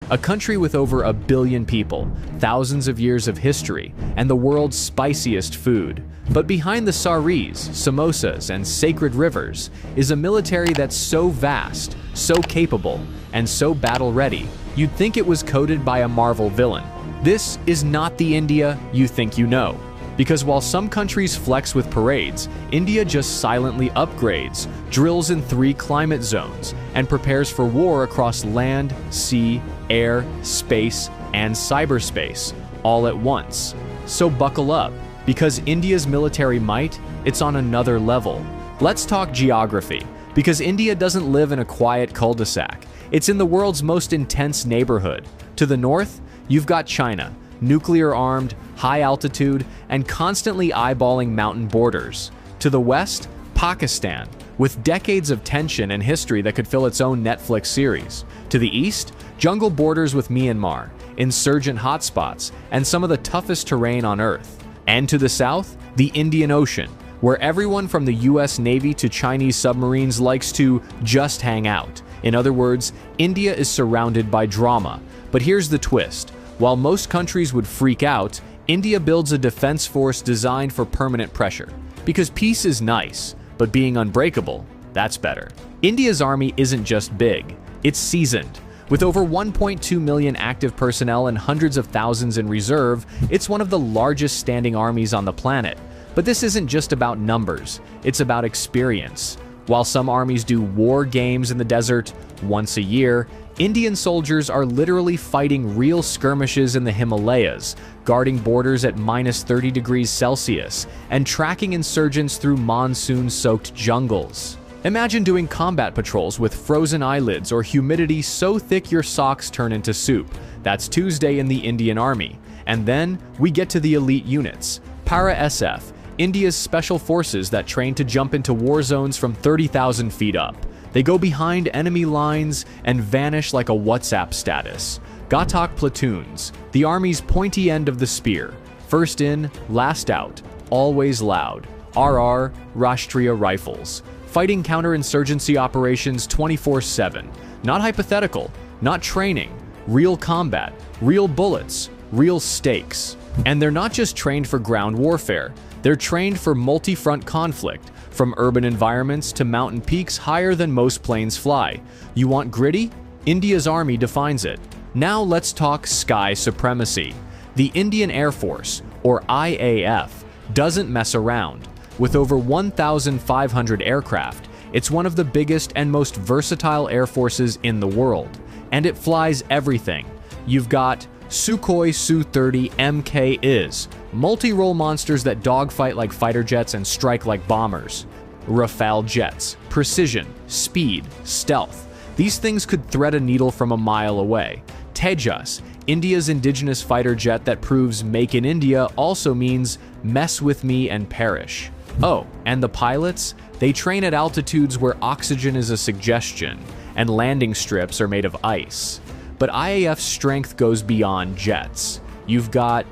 a country with over 1 billion people, thousands of years of history, and the world's spiciest food. But behind the saris, samosas, and sacred rivers is a military that's so vast, so capable, and so battle-ready, you'd think it was coded by a Marvel villain. This is not the India you think you know. Because while some countries flex with parades, India just silently upgrades, drills in 3 climate zones, and prepares for war across land, sea, air, space, and cyberspace, all at once. So buckle up, because India's military might, it's on another level. Let's talk geography, because India doesn't live in a quiet cul-de-sac. It's in the world's most intense neighborhood. To the north, you've got China, nuclear-armed, high altitude, and constantly eyeballing mountain borders. To the west, Pakistan, with decades of tension and history that could fill its own Netflix series. To the east, jungle borders with Myanmar, insurgent hotspots, and some of the toughest terrain on Earth. And to the south, the Indian Ocean, where everyone from the US Navy to Chinese submarines likes to just hang out. In other words, India is surrounded by drama. But here's the twist. While most countries would freak out, India builds a defense force designed for permanent pressure. Because peace is nice, but being unbreakable, that's better. India's army isn't just big, it's seasoned. With over 1.2 million active personnel and hundreds of thousands in reserve, it's one of the largest standing armies on the planet. But this isn't just about numbers, it's about experience. While some armies do war games in the desert once a year, Indian soldiers are literally fighting real skirmishes in the Himalayas, guarding borders at -30 degrees Celsius, and tracking insurgents through monsoon-soaked jungles. Imagine doing combat patrols with frozen eyelids or humidity so thick your socks turn into soup. That's Tuesday in the Indian Army. And then we get to the elite units. Para-SF, India's special forces that train to jump into war zones from 30,000 feet up. They go behind enemy lines and vanish like a WhatsApp status. Ghatak platoons, the army's pointy end of the spear. First in, last out, always loud. RR, Rashtriya Rifles. Fighting counterinsurgency operations 24/7. Not hypothetical, not training. Real combat, real bullets, real stakes. And they're not just trained for ground warfare. They're trained for multi-front conflict, from urban environments to mountain peaks higher than most planes fly. You want gritty? India's army defines it. Now let's talk sky supremacy. The Indian Air Force, or IAF, doesn't mess around. With over 1,500 aircraft, it's one of the biggest and most versatile air forces in the world. And it flies everything. You've got Sukhoi Su-30 MK-IS, multi-role monsters that dogfight like fighter jets and strike like bombers. Rafale jets, precision, speed, stealth. These things could thread a needle from a mile away. Tejas, India's indigenous fighter jet that proves "Make in India" also means mess with me and perish. Oh, and the pilots? They train at altitudes where oxygen is a suggestion, and landing strips are made of ice. But IAF's strength goes beyond jets. You've got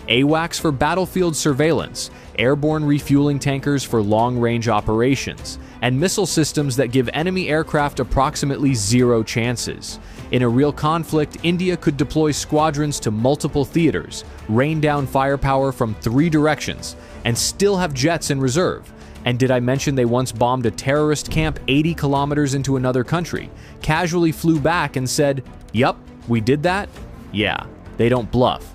AWACS for battlefield surveillance, airborne refueling tankers for long-range operations, and missile systems that give enemy aircraft approximately 0 chances. In a real conflict, India could deploy squadrons to multiple theaters, rain down firepower from 3 directions, and still have jets in reserve. And did I mention they once bombed a terrorist camp 80 kilometers into another country, casually flew back and said, "Yup, we did that"? Yeah, they don't bluff.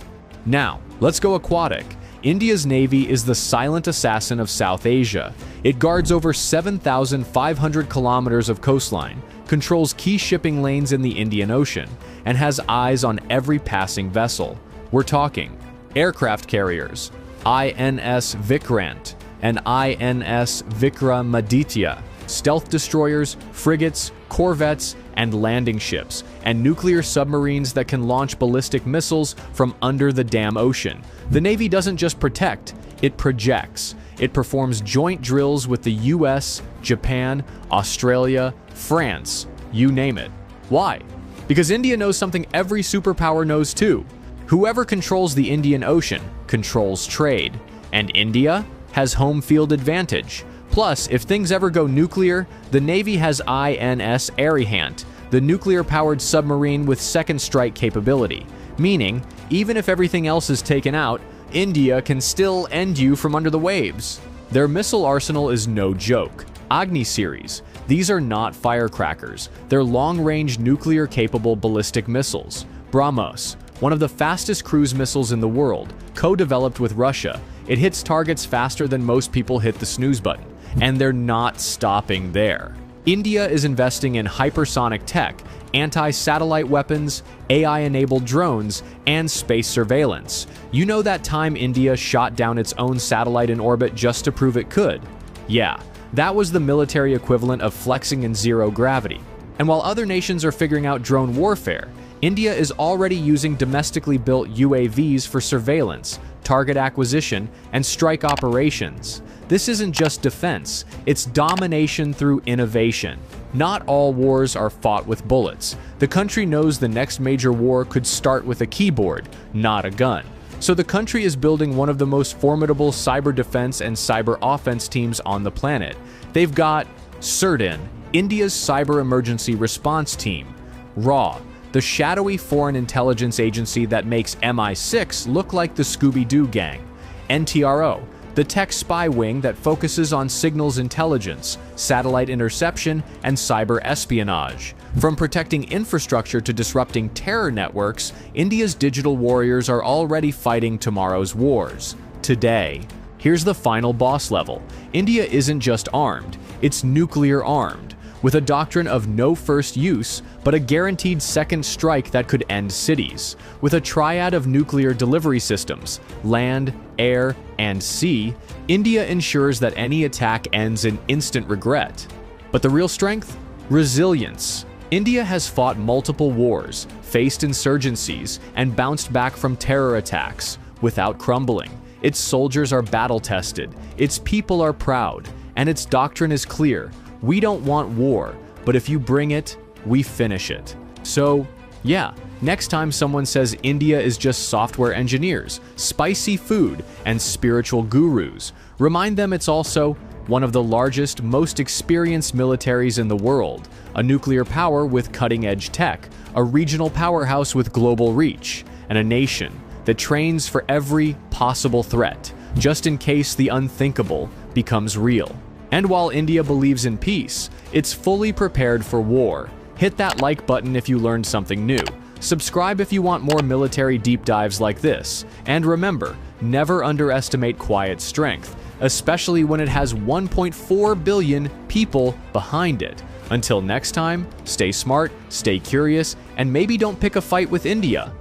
Now, let's go aquatic. India's Navy is the silent assassin of South Asia. It guards over 7,500 kilometers of coastline, controls key shipping lanes in the Indian Ocean, and has eyes on every passing vessel. We're talking aircraft carriers, INS Vikrant and INS Vikramaditya, stealth destroyers, frigates, corvettes, and landing ships, and nuclear submarines that can launch ballistic missiles from under the damn ocean. The Navy doesn't just protect, it projects. It performs joint drills with the US, Japan, Australia, France, you name it. Why? Because India knows something every superpower knows too. Whoever controls the Indian Ocean controls trade, and India has home field advantage. Plus, if things ever go nuclear, the Navy has INS Arihant, the nuclear-powered submarine with second strike capability, meaning even if everything else is taken out, India can still end you from under the waves. Their missile arsenal is no joke. Agni series. These are not firecrackers. They're long-range nuclear-capable ballistic missiles. BrahMos, one of the fastest cruise missiles in the world, co-developed with Russia. It hits targets faster than most people hit the snooze button. And they're not stopping there. India is investing in hypersonic tech, anti-satellite weapons, AI-enabled drones, and space surveillance. You know that time India shot down its own satellite in orbit just to prove it could? Yeah, that was the military equivalent of flexing in zero gravity. And while other nations are figuring out drone warfare, India is already using domestically built UAVs for surveillance, target acquisition, and strike operations. This isn't just defense, it's domination through innovation. Not all wars are fought with bullets. The country knows the next major war could start with a keyboard, not a gun. So the country is building one of the most formidable cyber defense and cyber offense teams on the planet. They've got CERT-IN, India's cyber emergency response team, RAW, the shadowy foreign intelligence agency that makes MI6 look like the Scooby-Doo gang, NTRO, the tech spy wing that focuses on signals intelligence, satellite interception, and cyber espionage. From protecting infrastructure to disrupting terror networks, India's digital warriors are already fighting tomorrow's wars. Today. Here's the final boss level. India isn't just armed, it's nuclear armed, with a doctrine of no first use, but a guaranteed second strike that could end cities. With a triad of nuclear delivery systems, land, air, and sea, India ensures that any attack ends in instant regret. But the real strength? Resilience. India has fought multiple wars, faced insurgencies, and bounced back from terror attacks without crumbling. Its soldiers are battle-tested, its people are proud, and its doctrine is clear. We don't want war, but if you bring it, we finish it. So, yeah, next time someone says India is just software engineers, spicy food, and spiritual gurus, remind them it's also one of the largest, most experienced militaries in the world, a nuclear power with cutting-edge tech, a regional powerhouse with global reach, and a nation that trains for every possible threat, just in case the unthinkable becomes real. And while India believes in peace, it's fully prepared for war. Hit that like button if you learned something new. Subscribe if you want more military deep dives like this. And remember, never underestimate quiet strength, especially when it has 1.4 billion people behind it. Until next time, stay smart, stay curious, and maybe don't pick a fight with India.